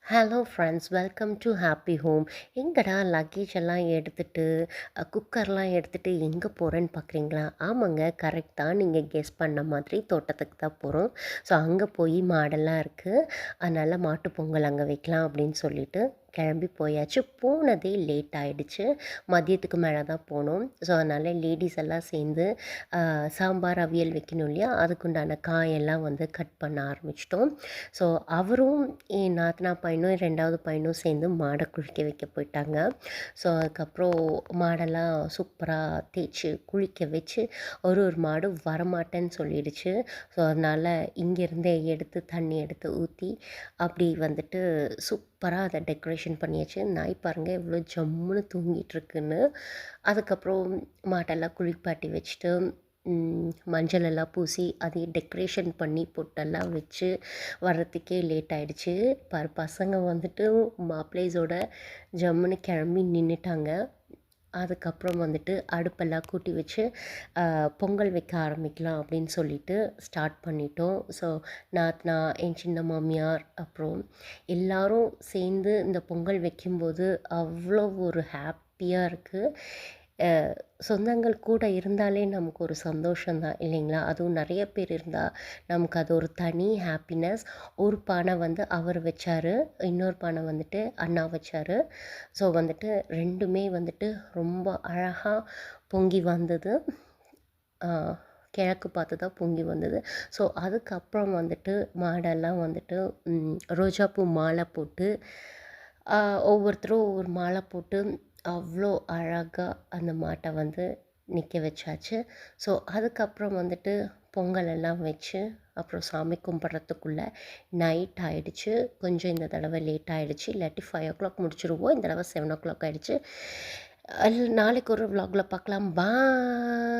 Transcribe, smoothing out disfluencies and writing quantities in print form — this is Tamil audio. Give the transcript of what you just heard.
Hello friends, welcome to happy home. எங்கடா லக்கேஜ் எல்லாம் எடுத்துட்டு குக்கர்லாம் எடுத்துட்டு எங்கே போகிறேன்னு பார்க்குறீங்களா? ஆமாங்க, கரெக்ட் தான். நீங்கள் கெஸ் பண்ண மாதிரி தோட்டத்துக்கு தான் போகிறோம். ஸோ அங்கே போய் மாடெல்லாம் இருக்குது, அதனால் மாட்டுப் பொங்கல் அங்கே வைக்கலாம் அப்படின்னு சொல்லிட்டு கிளம்பி போயாச்சு. போனதே லேட் ஆகிடுச்சு, மதியத்துக்கு மேலே தான் போனோம். ஸோ அதனால் லேடிஸ் எல்லாம் சேர்ந்து சாம்பார் அவியல் வைக்கணும் இல்லையா, அதுக்குண்டான காயெல்லாம் வந்து கட் பண்ண ஆரம்பிச்சிட்டோம். ஸோ அவரும் என் நாத்தனா பையனும் 2வது பையனும் சேர்ந்து மாடை குளிக்க வைக்க போயிட்டாங்க. ஸோ அதுக்கப்புறம் மாடெல்லாம் சூப்பராக தேய்ச்சி குளிக்க வச்சு ஒரு மாடு வரமாட்டேன்னு சொல்லிடுச்சு. ஸோ அதனால் இங்கேருந்தே எடுத்து தண்ணி எடுத்து ஊற்றி அப்படி வந்துட்டு சூப்பராக அதை டெக்கரேஷன் பண்ணியாச்சு. நாய் பாருங்கள் எவ்வளோ ஜம்முன்னு தூங்கிட்டு இருக்குன்னு. அதுக்கப்புறம் மாட்டெல்லாம் குளிப்பாட்டி வச்சுட்டு மஞ்சள் எல்லாம் பூசி அதையும் டெக்கரேஷன் பண்ணி பொட்டெல்லாம் வச்சு வர்றதுக்கே லேட் ஆகிடுச்சு. பசங்க வந்துட்டு மாப்பிள்ளைஸோட ஜம்முன்னு கிளம்பி நின்றுட்டாங்க. அதுக்கப்புறம் வந்துட்டு அடுப்பெல்லாம் கூட்டி வச்சு பொங்கல் வைக்க ஆரம்பிக்கலாம் அப்படின்னு சொல்லிட்டு ஸ்டார்ட் பண்ணிட்டோம். ஸோ நாத்னா, என் சின்ன மாமியார், அப்புறம் எல்லோரும் சேர்ந்து இந்த பொங்கல் வைக்கும்போது அவ்வளோ ஒரு ஹாப்பியாக இருக்குது. சொந்தங்கள் கூட இருந்தாலே நமக்கு ஒரு சந்தோஷந்தான் இல்லைங்களா? அதுவும் நிறைய பேர் இருந்தால் நமக்கு அது ஒரு தனி ஹாப்பினஸ். ஒரு பானை வந்து அவர் வச்சார், இன்னொரு பானை வந்துட்டு அண்ணா வச்சார். ஸோ வந்துட்டு 2மே வந்துட்டு ரொம்ப அழகாக பொங்கி வந்தது. கிழக்கு பார்த்து தான் பொங்கி வந்தது. ஸோ அதுக்கப்புறம் வந்துட்டு மாடெல்லாம் வந்துட்டு ரோஜாப்பூ மாலை போட்டு ஒவ்வொருத்தரும் ஒவ்வொரு மாலை போட்டு அவ்வளோ அழகாக அந்த மாட்டை வந்து நிற்க வச்சாச்சு. ஸோ அதுக்கப்புறம் வந்துட்டு பொங்கல் எல்லாம் வச்சு அப்புறம் சாமி கும்பிட்றதுக்குள்ளே நைட் ஆகிடுச்சு. கொஞ்சம் இந்த தடவை லேட் ஆகிடுச்சு, இல்லாட்டி 5 முடிச்சிடுவோம். இந்த தடவை 7 ஆகிடுச்சு. நாளைக்கு ஒரு விலாகில் பார்க்கலாம். பாய்.